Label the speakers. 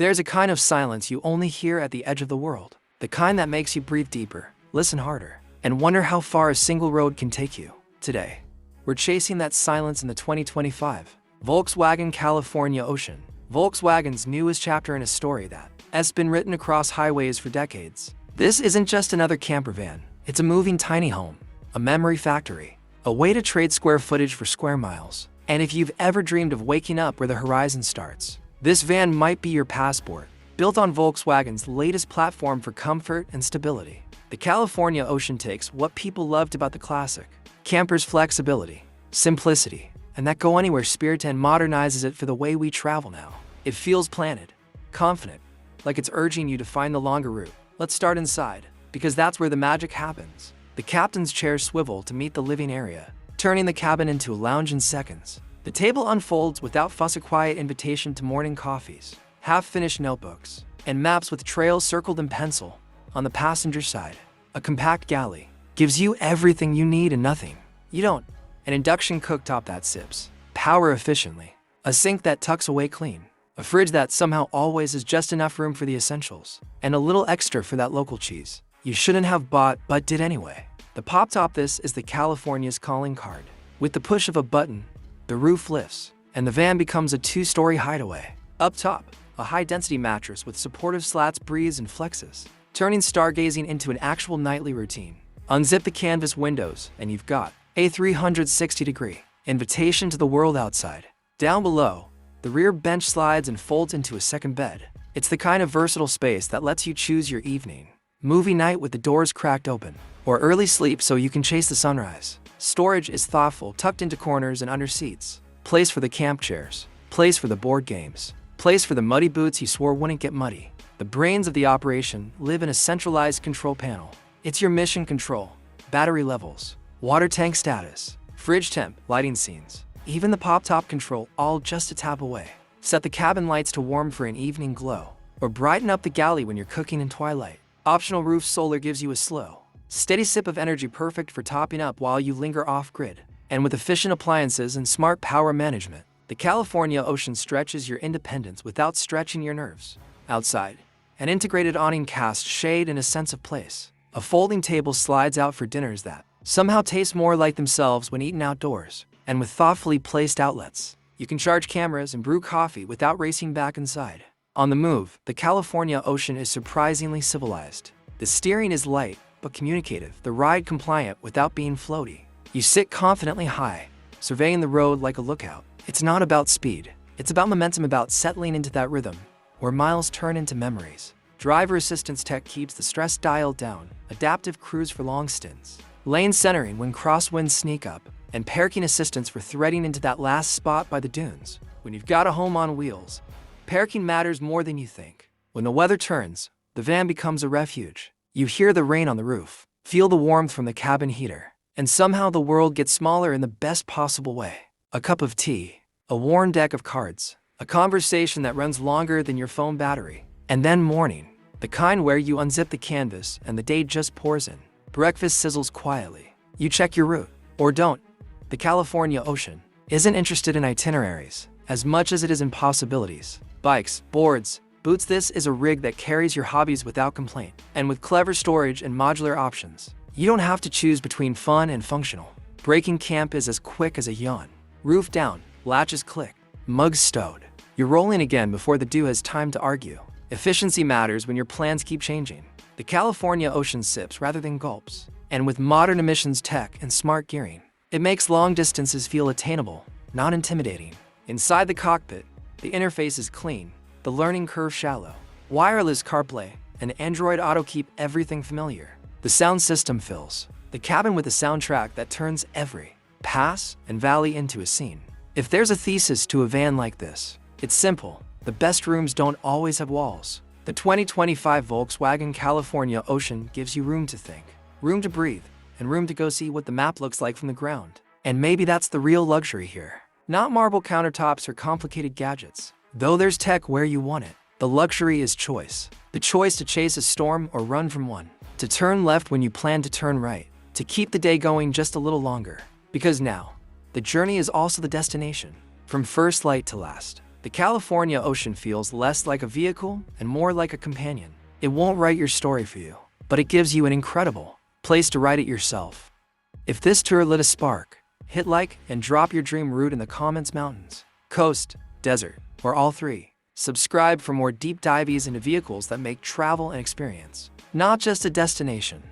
Speaker 1: There's a kind of silence you only hear at the edge of the world, the kind that makes you breathe deeper, listen harder, and wonder how far a single road can take you. Today, we're chasing that silence in the 2025 Volkswagen California Ocean. Volkswagen's newest chapter in a story that has been written across highways for decades. This isn't just another camper van. It's a moving tiny home, a memory factory, a way to trade square footage for square miles. And if you've ever dreamed of waking up where the horizon starts, this van might be your passport. Built on Volkswagen's latest platform for comfort and stability, the California Ocean takes what people loved about the classic camper's flexibility, simplicity, and that go-anywhere spirit and modernizes it for the way we travel now. It feels planted, confident, like it's urging you to find the longer route. Let's start inside, because that's where the magic happens. The captain's chairs swivel to meet the living area, turning the cabin into a lounge in seconds. The table unfolds without fuss, a quiet invitation to morning coffees, half-finished notebooks, and maps with trails circled in pencil. On the passenger side, a compact galley gives you everything you need and nothing you don't. An induction cooktop that sips power efficiently, a sink that tucks away clean, a fridge that somehow always has just enough room for the essentials, and a little extra for that local cheese you shouldn't have bought but did anyway. The pop top. This is the California's calling card. With the push of a button, the roof lifts, and the van becomes a two-story hideaway. Up top, a high-density mattress with supportive slats breathes and flexes, turning stargazing into an actual nightly routine. Unzip the canvas windows, and you've got a 360-degree invitation to the world outside. Down below, the rear bench slides and folds into a second bed. It's the kind of versatile space that lets you choose your evening, movie night with the doors cracked open, or early sleep so you can chase the sunrise. Storage is thoughtful, tucked into corners and under seats. Place for the camp chairs, place for the board games, place for the muddy boots you swore wouldn't get muddy. The brains of the operation live in a centralized control panel. It's your mission control, battery levels, water tank status, fridge temp, lighting scenes, even the pop-top control, all just a tap away. Set the cabin lights to warm for an evening glow, or brighten up the galley when you're cooking in twilight. Optional roof solar gives you a slow, steady sip of energy, perfect for topping up while you linger off-grid. And with efficient appliances and smart power management, the California Ocean stretches your independence without stretching your nerves. Outside, an integrated awning casts shade and a sense of place. A folding table slides out for dinners that somehow taste more like themselves when eaten outdoors. And with thoughtfully placed outlets, you can charge cameras and brew coffee without racing back inside. On the move, the California Ocean is surprisingly civilized. The steering is light but communicative, the ride compliant without being floaty. You sit confidently high, surveying the road like a lookout. It's not about speed, it's about momentum, about settling into that rhythm, where miles turn into memories. Driver assistance tech keeps the stress dialed down, adaptive cruise for long stints, lane centering when crosswinds sneak up, and parking assistance for threading into that last spot by the dunes. When you've got a home on wheels, parking matters more than you think. When the weather turns, the van becomes a refuge. You hear the rain on the roof, feel the warmth from the cabin heater, and somehow the world gets smaller in the best possible way. A cup of tea, a worn deck of cards, a conversation that runs longer than your phone battery, and then morning, the kind where you unzip the canvas and the day just pours in. Breakfast sizzles quietly. You check your route, or don't. The California Ocean isn't interested in itineraries as much as it is in possibilities. Bikes, boards, boots. This is a rig that carries your hobbies without complaint. And with clever storage and modular options, you don't have to choose between fun and functional. Breaking camp is as quick as a yawn. Roof down, latches click, mugs stowed. You're rolling again before the dew has time to argue. Efficiency matters when your plans keep changing. The California Ocean sips rather than gulps. And with modern emissions tech and smart gearing, it makes long distances feel attainable, not intimidating. Inside the cockpit, the interface is clean, the learning curve shallow. Wireless CarPlay and Android Auto keep everything familiar. The sound system fills the cabin with a soundtrack that turns every pass and valley into a scene. If there's a thesis to a van like this, it's simple. The best rooms don't always have walls. The 2025 Volkswagen California Ocean gives you room to think, room to breathe, and room to go see what the map looks like from the ground. And maybe that's the real luxury here. Not marble countertops or complicated gadgets. Though there's tech where you want it, the luxury is choice. The choice to chase a storm or run from one. To turn left when you plan to turn right. To keep the day going just a little longer. Because now, the journey is also the destination. From first light to last, The California Ocean feels less like a vehicle and more like a companion. It won't write your story for you, but it gives you an incredible place to write it yourself. If this tour lit a spark, hit like and drop your dream route in the comments: mountains, coast, desert, or all three. Subscribe for more deep dives into vehicles that make travel an experience, not just a destination.